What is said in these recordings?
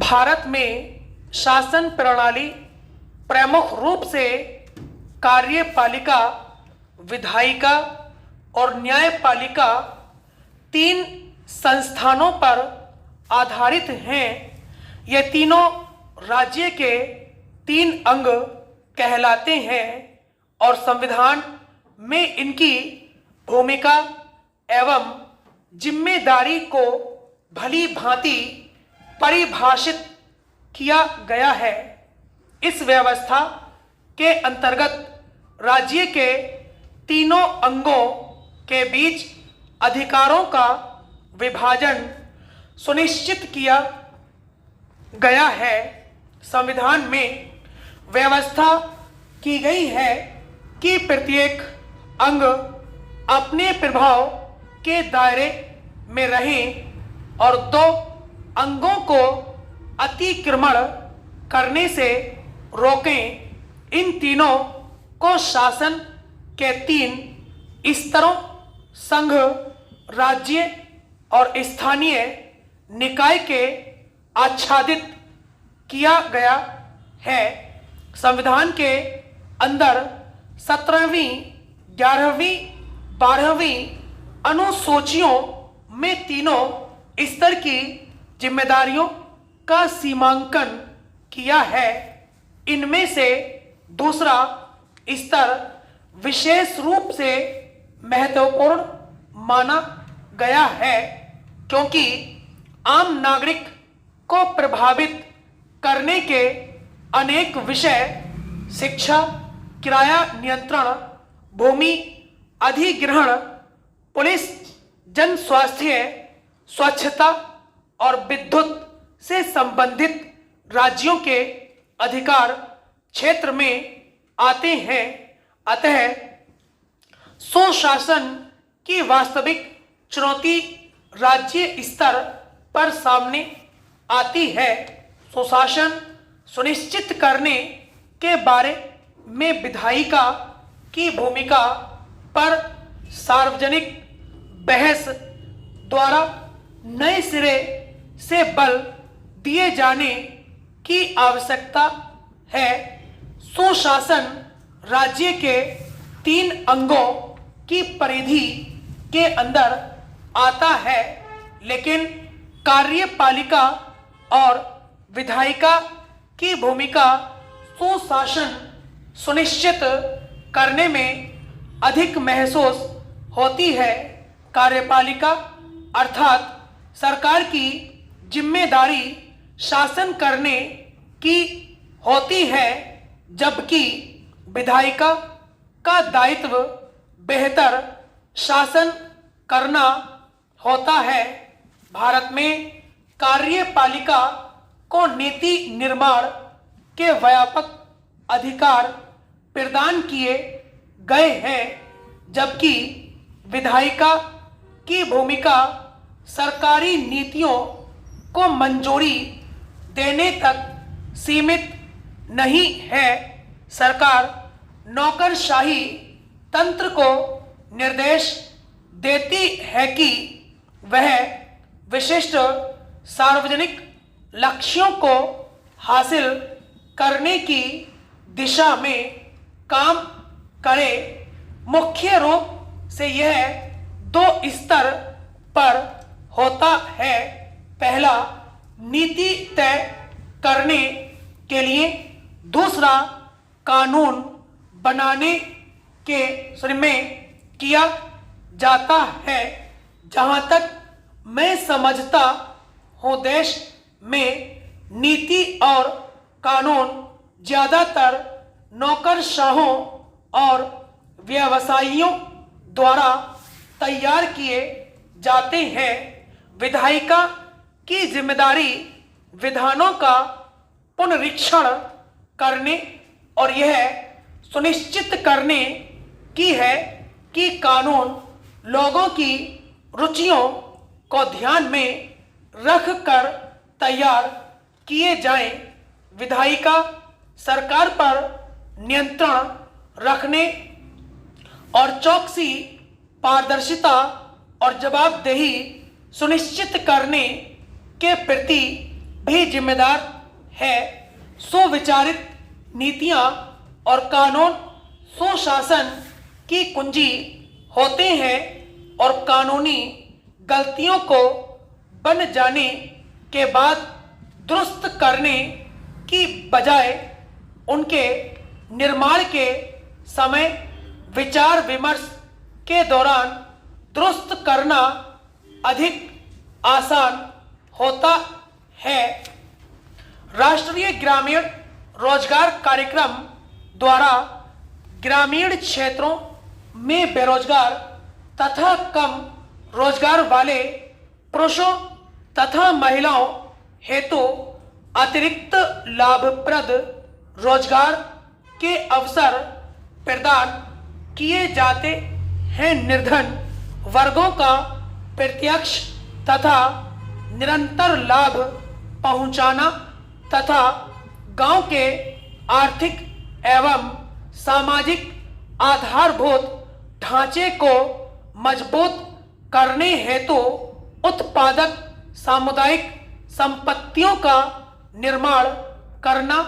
भारत में शासन प्रणाली प्रमुख रूप से कार्यपालिका, विधायिका और न्यायपालिका तीन संस्थानों पर आधारित हैं। ये तीनों राज्य के तीन अंग कहलाते हैं और संविधान में इनकी भूमिका एवं जिम्मेदारी को भली भांति परिभाषित किया गया है। इस व्यवस्था के अंतर्गत राज्य के तीनों अंगों के बीच अधिकारों का विभाजन सुनिश्चित किया गया है। संविधान में व्यवस्था की गई है कि प्रत्येक अंग अपने प्रभाव के दायरे में रहें और दो अंगों को अतिक्रमण करने से रोकें। इन तीनों को शासन के तीन स्तरों संघ, राज्य और स्थानीय निकाय के आच्छादित किया गया है। संविधान के अंदर 17वीं, 11वीं, 12वीं अनुसूचियों में तीनों स्तर की जिम्मेदारियों का सीमांकन किया है। इनमें से दूसरा स्तर विशेष रूप से महत्वपूर्ण माना गया है क्योंकि आम नागरिक को प्रभावित करने के अनेक विषय शिक्षा, किराया नियंत्रण, भूमि अधिग्रहण, पुलिस, जन स्वास्थ्य, स्वच्छता और विद्युत से संबंधित राज्यों के अधिकार क्षेत्र में आते हैं। अतः सुशासन की वास्तविक चुनौती राज्य स्तर पर सामने आती है। सुशासन सुनिश्चित करने के बारे में विधायिका की भूमिका पर सार्वजनिक बहस द्वारा नए सिरे से बल दिए जाने की आवश्यकता है। सुशासन राज्य के तीन अंगों की परिधि के अंदर आता है, लेकिन कार्यपालिका और विधायिका की भूमिका सुशासन सुनिश्चित करने में अधिक महसूस होती है। कार्यपालिका अर्थात सरकार की जिम्मेदारी शासन करने की होती है, जबकि विधायिका का दायित्व बेहतर शासन करना होता है। भारत में कार्यपालिका को नीति निर्माण के व्यापक अधिकार प्रदान किए गए हैं, जबकि विधायिका की भूमिका सरकारी नीतियों को मंजूरी देने तक सीमित नहीं है। सरकार नौकरशाही तंत्र को निर्देश देती है कि वह विशिष्ट सार्वजनिक लक्ष्यों को हासिल करने की दिशा में काम करे। मुख्य रूप से यह दो स्तर पर होता है। पहला नीति तय करने के लिए, दूसरा कानून बनाने के में किया जाता है। जहां तक मैं समझता हूं, देश में नीति और कानून ज्यादातर नौकरशाहों और व्यवसायियों द्वारा तैयार किए जाते हैं। विधायिका की जिम्मेदारी विधानों का पुनरीक्षण करने और यह सुनिश्चित करने की है कि कानून लोगों की रुचियों को ध्यान में रखकर तैयार किए जाएं। विधायिका सरकार पर नियंत्रण रखने और चौकसी, पारदर्शिता और जवाबदेही सुनिश्चित करने के प्रति भी जिम्मेदार है। सुविचारित नीतियां और कानून सुशासन की कुंजी होते हैं और कानूनी गलतियों को बन जाने के बाद दुरुस्त करने की बजाय उनके निर्माण के समय विचार विमर्श के दौरान दुरुस्त करना अधिक आसान होता है। राष्ट्रीय ग्रामीण रोजगार कार्यक्रम द्वारा ग्रामीण क्षेत्रों में बेरोजगार तथा कम रोजगार वाले पुरुषों तथा महिलाओं हेतु अतिरिक्त लाभप्रद रोजगार के अवसर प्रदान किए जाते हैं। निर्धन वर्गों का प्रत्यक्ष तथा निरंतर लाभ पहुंचाना तथा गांव के आर्थिक एवं सामाजिक आधारभूत ढांचे को मजबूत करने हेतु उत्पादक सामुदायिक संपत्तियों का निर्माण करना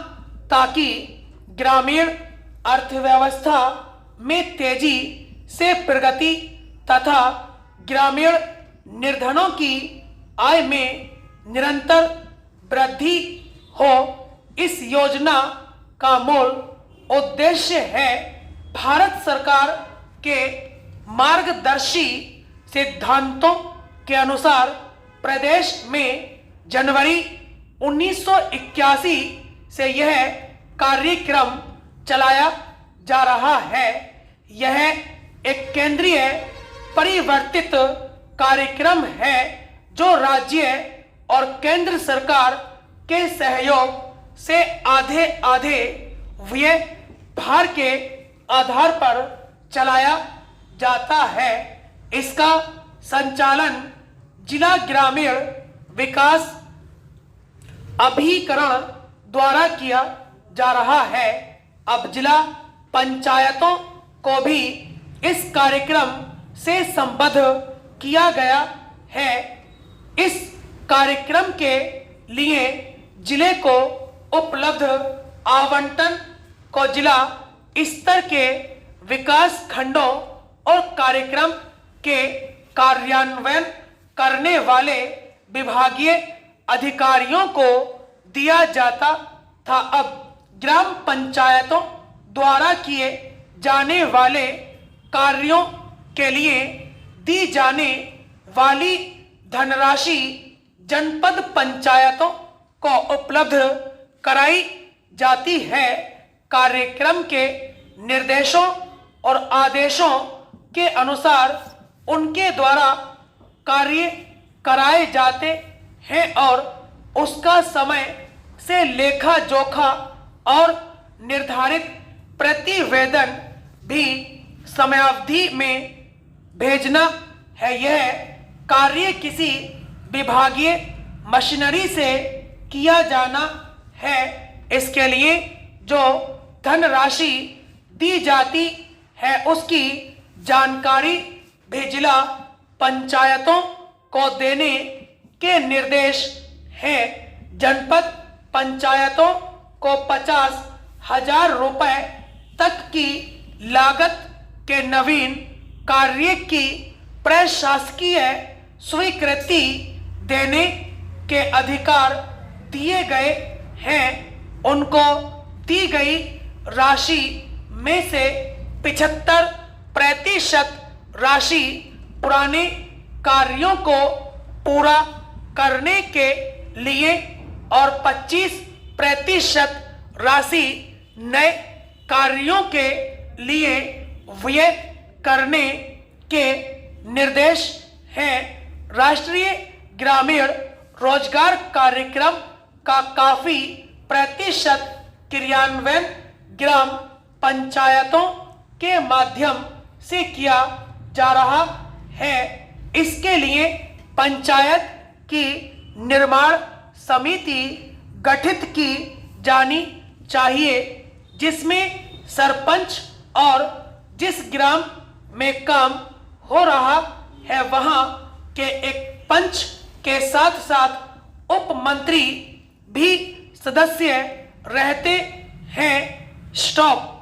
ताकि ग्रामीण अर्थव्यवस्था में तेजी से प्रगति तथा ग्रामीण निर्धनों की आय में निरंतर वृद्धि हो। इस योजना का मूल उद्देश्य है भारत सरकार के मार्गदर्शी सिद्धांतों के अनुसार प्रदेश में जनवरी 1981 से यह कार्यक्रम चलाया जा रहा है। यह एक केंद्रीय परिवर्तित कार्यक्रम है जो राज्य और केंद्र सरकार के सहयोग से आधे आधे व्यय भार के आधार पर चलाया जाता है। इसका संचालन जिला ग्रामीण विकास अभिकरण द्वारा किया जा रहा है। अब जिला पंचायतों को भी इस कार्यक्रम से संबद्ध किया गया है। इस कार्यक्रम के लिए जिले को उपलब्ध आवंटन को जिला स्तर के विकास खंडों और कार्यक्रम के कार्यान्वयन करने वाले विभागीय अधिकारियों को दिया जाता था। अब ग्राम पंचायतों द्वारा किए जाने वाले कार्यों के लिए दी जाने वाली धनराशि जनपद पंचायतों को उपलब्ध कराई जाती है। कार्यक्रम के निर्देशों और आदेशों के अनुसार उनके द्वारा कार्य कराए जाते हैं और उसका समय से लेखा जोखा और निर्धारित प्रतिवेदन भी समयावधि में भेजना है। यह कार्य किसी विभागीय मशीनरी से किया जाना है। इसके लिए जो धनराशि दी जाती है उसकी जानकारी भी जिला पंचायतों को देने के निर्देश हैं। जनपद पंचायतों को 50,000 रुपए तक की लागत के नवीन कार्य की प्रशासकीय स्वीकृति देने के अधिकार दिए गए हैं। उनको दी गई राशि में से 75% राशि पुराने कार्यों को पूरा करने के लिए और 25% राशि नए कार्यों के लिए व्यय करने के निर्देश हैं। राष्ट्रीय ग्रामीण रोजगार कार्यक्रम का काफी प्रतिशत क्रियान्वयन ग्राम पंचायतों के माध्यम से किया जा रहा है। इसके लिए पंचायत की निर्माण समिति गठित की जानी चाहिए जिसमें सरपंच और जिस ग्राम में काम हो रहा है वहां के एक पंच के साथ साथ उप मंत्री भी सदस्य रहते हैं। स्टॉप।